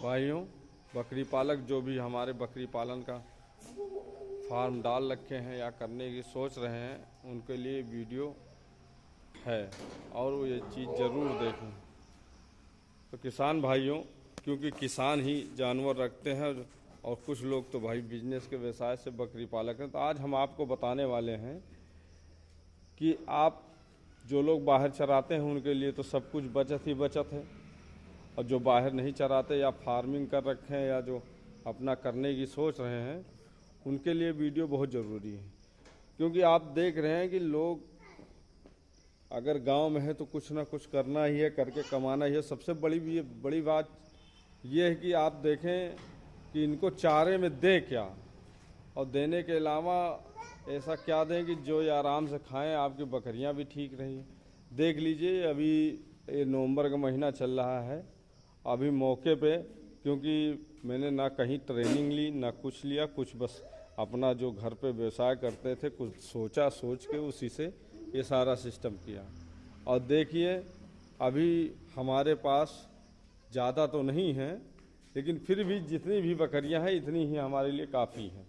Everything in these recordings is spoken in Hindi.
भाइयों, बकरी पालक जो भी हमारे बकरी पालन का फार्म डाल रखे हैं या करने की सोच रहे हैं, उनके लिए वीडियो है और वो ये चीज़ ज़रूर देखें। तो किसान भाइयों, क्योंकि किसान ही जानवर रखते हैं और कुछ लोग तो भाई बिजनेस के व्यवसाय से बकरी पालक हैं, तो आज हम आपको बताने वाले हैं कि आप जो लोग बाहर चराते हैं उनके लिए तो सब कुछ बचत ही बचत है, और जो बाहर नहीं चराते या फार्मिंग कर रखे हैं या जो अपना करने की सोच रहे हैं उनके लिए वीडियो बहुत ज़रूरी है। क्योंकि आप देख रहे हैं कि लोग अगर गांव में है तो कुछ ना कुछ करना ही है, करके कमाना ही है। सबसे बड़ी बात यह है कि आप देखें कि इनको चारे में दे क्या, और देने के अलावा ऐसा क्या दें कि जो ये आराम से खाएं, आपकी बकरियां भी ठीक रही। देख लीजिए, अभी ये नवंबर का महीना चल रहा है, अभी मौके पे, क्योंकि मैंने ना कहीं ट्रेनिंग ली ना कुछ लिया, कुछ बस अपना जो घर पे व्यवसाय करते थे कुछ सोच के उसी से ये सारा सिस्टम किया। और देखिए, अभी हमारे पास ज़्यादा तो नहीं है, लेकिन फिर भी जितनी भी बकरियां हैं इतनी ही हमारे लिए काफ़ी हैं,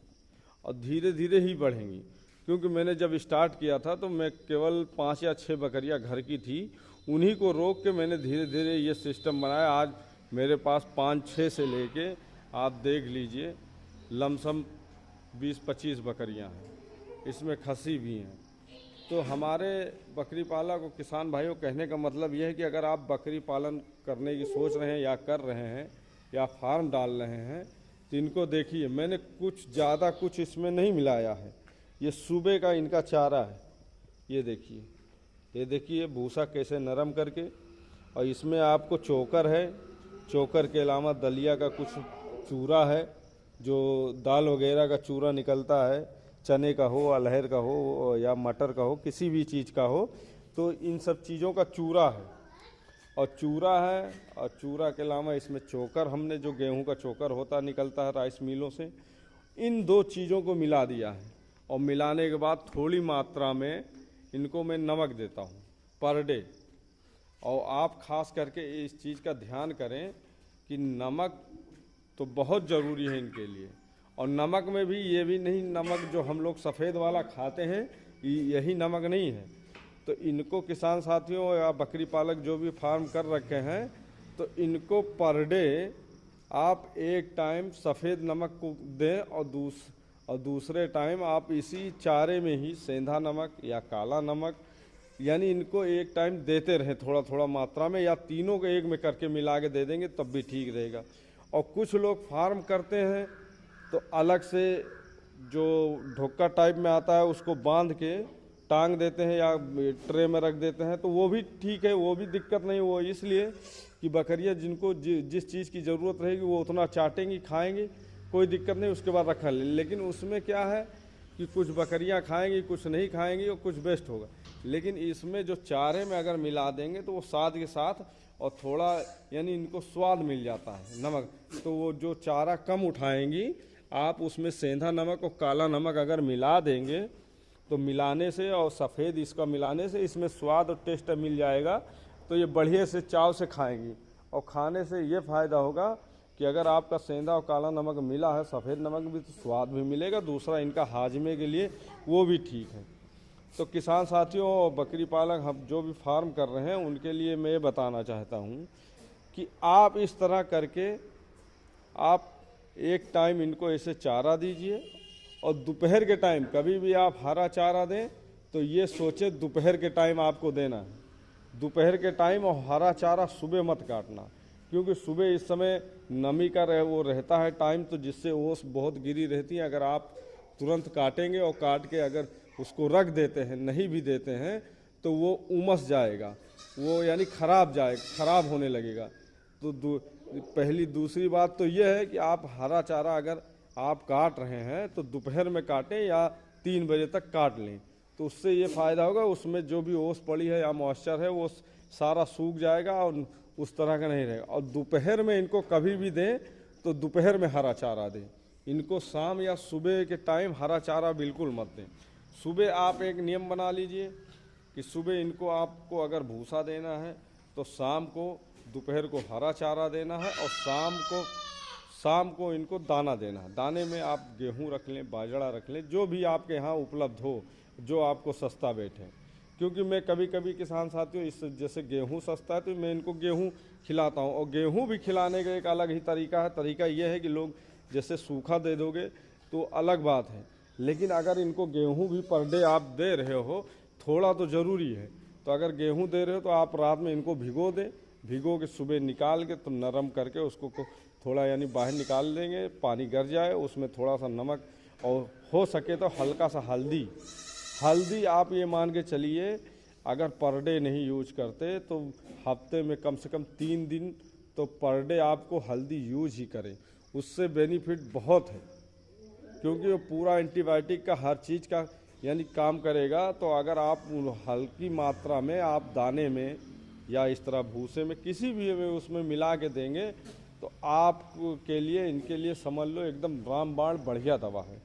और धीरे धीरे ही बढ़ेंगी। क्योंकि मैंने जब स्टार्ट किया था तो मैं केवल 5 या 6 बकरियां घर की थी, उन्हीं को रोक के मैंने धीरे धीरे ये सिस्टम बनाया। आज मेरे पास 5-6 से लेके आप देख लीजिए लमसम 20-25 बकरियां हैं, इसमें खसी भी हैं। तो हमारे बकरी पालक और किसान भाइयों, कहने का मतलब यह है कि अगर आप बकरी पालन करने की सोच रहे हैं या कर रहे हैं या फार्म डाल रहे हैं तो इनको देखिए, मैंने कुछ ज़्यादा कुछ इसमें नहीं मिलाया है। ये सुबह का इनका चारा है, ये देखिए भूसा कैसे नरम करके, और इसमें आपको चोकर है, चोकर के अलावा दलिया का कुछ चूरा है, जो दाल वगैरह का चूरा निकलता है, चने का हो, अरहर का हो या मटर का हो, किसी भी चीज़ का हो, तो इन सब चीज़ों का चूरा है और चूरा के अलावा इसमें चोकर, हमने जो गेहूं का चोकर होता निकलता है राइस मिलों से, इन 2 चीज़ों को मिला दिया है। और मिलाने के बाद थोड़ी मात्रा में इनको मैं नमक देता हूँ पर डे। और आप खास करके इस चीज़ का ध्यान करें कि नमक तो बहुत ज़रूरी है इनके लिए। और नमक में भी ये भी नहीं, नमक जो हम लोग सफ़ेद वाला खाते हैं यही नमक नहीं है। तो इनको किसान साथियों या बकरी पालक जो भी फार्म कर रखे हैं, तो इनको पर डे आप एक टाइम सफ़ेद नमक को दें और दूसरे टाइम आप इसी चारे में ही सेंधा नमक या काला नमक, यानी इनको एक टाइम देते रहें थोड़ा थोड़ा मात्रा में, या तीनों को एक में करके मिला के दे देंगे तब भी ठीक रहेगा। और कुछ लोग फार्म करते हैं तो अलग से जो ढोका टाइप में आता है उसको बांध के टांग देते हैं या ट्रे में रख देते हैं, तो वो भी ठीक है, वो भी दिक्कत नहीं। वो इसलिए कि बकरियां जिनको जिस चीज़ की ज़रूरत रहेगी वो उतना चाटेंगी, खाएंगी, कोई दिक्कत नहीं, उसके बाद रखा ले। लेकिन उसमें क्या है कि कुछ बकरियां खाएंगी, कुछ नहीं खाएंगी और कुछ वेस्ट होगा। लेकिन इसमें जो चारे में अगर मिला देंगे तो वो साथ के साथ और थोड़ा, यानी इनको स्वाद मिल जाता है नमक, तो वो जो चारा कम उठाएंगी, आप उसमें सेंधा नमक और काला नमक अगर मिला देंगे तो मिलाने से और सफ़ेद इसका मिलाने से इसमें स्वाद और टेस्ट मिल जाएगा। तो ये बढ़िया से चाव से खाएंगी, और खाने से ये फ़ायदा होगा कि अगर आपका सेंधा और काला नमक मिला है, सफ़ेद नमक भी, तो स्वाद भी मिलेगा, दूसरा इनका हाजमे के लिए वो भी ठीक है। तो किसान साथियों और बकरी पालक हम जो भी फार्म कर रहे हैं उनके लिए मैं बताना चाहता हूँ कि आप इस तरह करके आप एक टाइम इनको ऐसे चारा दीजिए, और दोपहर के टाइम कभी भी आप हरा चारा दें तो ये सोचे दोपहर के टाइम आपको देना है, दोपहर के टाइम। और हरा चारा सुबह मत काटना, क्योंकि सुबह इस समय नमी का वो रहता है टाइम, तो जिससे ओस बहुत गिरी रहती है। अगर आप तुरंत काटेंगे और काट के अगर उसको रख देते हैं, नहीं भी देते हैं, तो वो उमस जाएगा, वो यानी खराब होने लगेगा। तो दूसरी बात तो यह है कि आप हरा चारा अगर आप काट रहे हैं तो दोपहर में काटें या 3 बजे तक काट लें, तो उससे ये फ़ायदा होगा, उसमें जो भी ओस पड़ी है या मॉइस्चर है वो सारा सूख जाएगा और उस तरह का नहीं रहेगा। और दोपहर में इनको कभी भी दें तो दोपहर में हरा चारा दें, इनको शाम या सुबह के टाइम हरा चारा बिल्कुल मत दें। सुबह आप एक नियम बना लीजिए कि सुबह इनको आपको अगर भूसा देना है तो शाम को दोपहर को हरा चारा देना है और शाम को इनको दाना देना है। दाने में आप गेहूं रख लें, बाजरा रख लें, जो भी आपके यहाँ उपलब्ध हो, जो आपको सस्ता बैठे। क्योंकि मैं कभी कभी किसान साथियों इस जैसे गेहूं सस्ता है तो मैं इनको गेहूं खिलाता हूं, और गेहूं भी खिलाने का एक अलग ही तरीका है। तरीका ये है कि लोग जैसे सूखा दे दोगे तो अलग बात है, लेकिन अगर इनको गेहूं भी पर डे आप दे रहे हो, थोड़ा तो ज़रूरी है। तो अगर गेहूं दे रहे हो तो आप रात में इनको भिगो दें, भिगो के सुबह निकाल के तो नरम करके उसको थोड़ा यानी बाहर निकाल देंगे, पानी गर जाए, उसमें थोड़ा सा नमक और हो सके तो हल्का सा हल्दी आप ये मान के चलिए, अगर पर डे नहीं यूज करते तो हफ्ते में कम से कम 3 दिन तो पर डे आपको हल्दी यूज ही करें, उससे बेनिफिट बहुत है। क्योंकि वो पूरा एंटीबायोटिक का हर चीज़ का यानी काम करेगा। तो अगर आप हल्की मात्रा में आप दाने में या इस तरह भूसे में किसी भी में उसमें मिला के देंगे तो आप के लिए इनके लिए समझ लो एकदम रामबाण बढ़िया दवा है।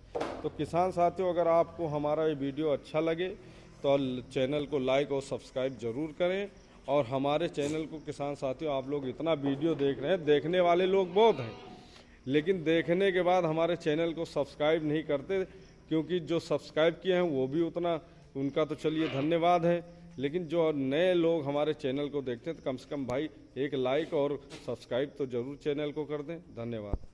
तो किसान साथियों, अगर आपको हमारा ये वीडियो अच्छा लगे तो चैनल को लाइक और सब्सक्राइब ज़रूर करें। और हमारे चैनल को किसान साथियों, आप लोग इतना वीडियो देख रहे हैं, देखने वाले लोग बहुत हैं, लेकिन देखने के बाद हमारे चैनल को सब्सक्राइब नहीं करते। क्योंकि जो सब्सक्राइब किए हैं वो भी उतना उनका तो चलिए धन्यवाद है, लेकिन जो नए लोग हमारे चैनल को देखते हैं तो कम से कम भाई एक लाइक और सब्सक्राइब तो ज़रूर चैनल को कर दें। धन्यवाद।